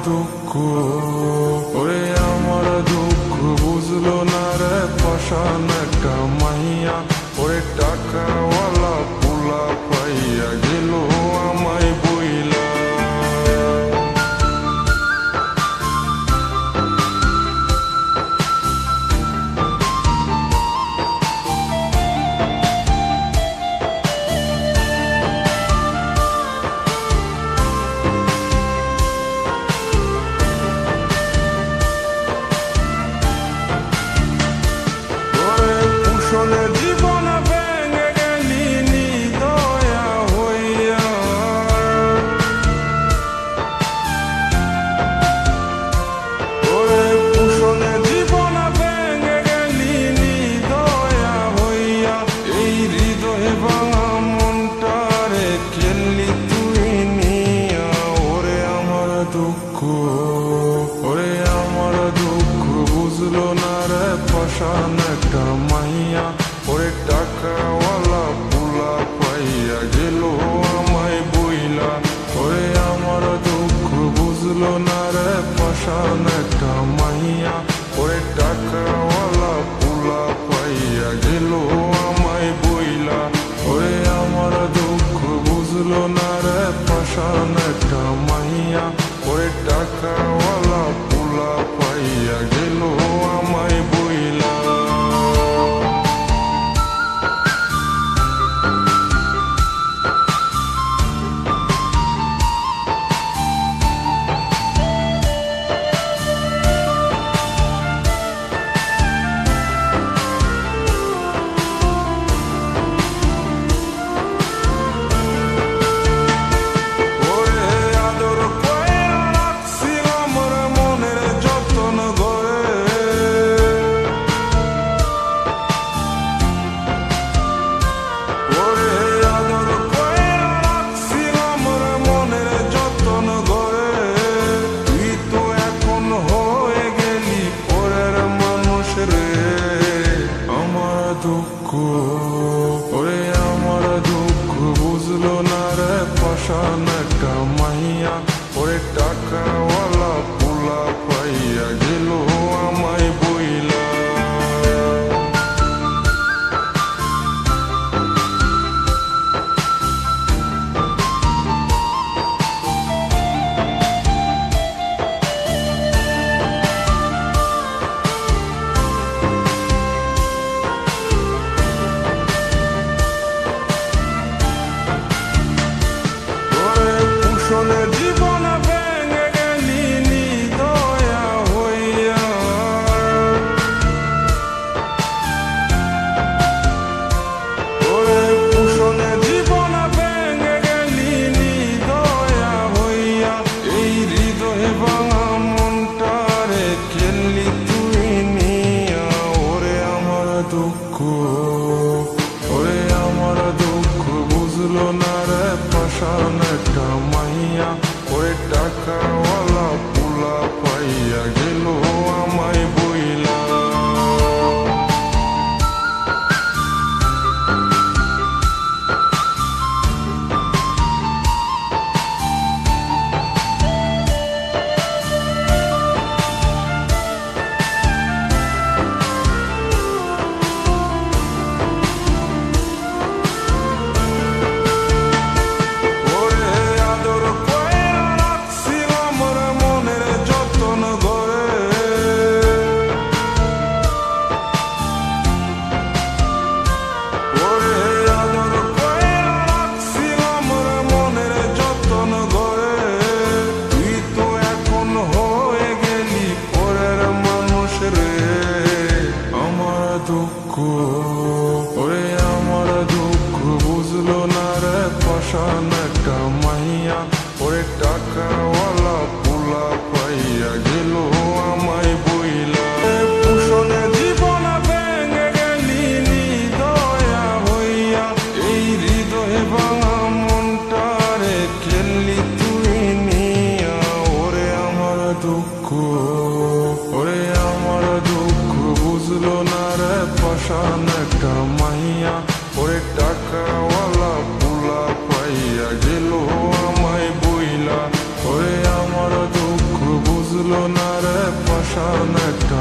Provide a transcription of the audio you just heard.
দুঃখ, ওরে আমার দুঃখ বুঝলো না রে পাষাণ একটা মাইয়া, ওরে টাকাওয়ালা পোলা পাইয়া গেল আমায় বইলা। জীবন ভেঙে গেলি নিদয়া হইয়া, ওরে পুষণে জীবন ভেঙে গেলি নিদয়া হইয়া, এই হৃদয় ভাঙা মনটারে খেললি তুই নিয়া। ওরে আমার দুঃখ, ওরে আমার দুঃখ বুঝলো না রে পাষাণ একটা মাইয়া, ওরে টাকাওয়ালা পোলা পাইয়া গেল আমায় বইলা। ওরে আমার দুঃখ বুঝলো না রে পাষাণ একটা মাইয়া, ওরে টাকাওয়ালা পোলা পাইয়া গেল আমায় বইলা। ওরে আমার দুঃখ বুঝলো না রে পাষাণ একটা মাইয়া, ওরে টাকাওয়ালা পোলা পাইয়া গেল আমায় বইলা। ওরে আমার দুঃখ বুঝলো না রে পাষাণ একটা মাইয়া, ওরে টাকাওয়ালা পোলা পাইয়া গেল আমায় বইলা। জীবন ভেঙে গেলি নিদয়া হইয়া, ওরে পুষণে জীবন ভেঙে গেলি নিদয়া হইয়া, এই হৃদয় ভাঙা মনটারে খেললি তুই নিয়া। ওরে আমার দুঃখ, ওরে আমার দুঃখ বুঝলো না রে পাষাণ একটা মাইয়া, ওরে টাকাওয়ালা পোলা পাইয়া গেল আমায় বইলা। ওরে আমার দুঃখ বুঝলো না রে পাষাণ একটা মাইয়া, ওরে টাকাওয়ালা পোলা পাইয়া গেল আমায় বইলা। পুষণে জীবন ভেঙে গেলি নিদয়া হইয়া, এই হৃদয় ভাঙা মনটারে খেললি তুই নিয়া। ওরে আমার দুঃখ, ওরে আমার দুঃখ বুঝলো না রে পাষাণ একটা মাইয়া, ওরে টাকাওয়ালা পোলা পাইয়া গেল আমায় বইলা। ওরে আমার দুঃখ বুঝলো না রে পাষাণ একটা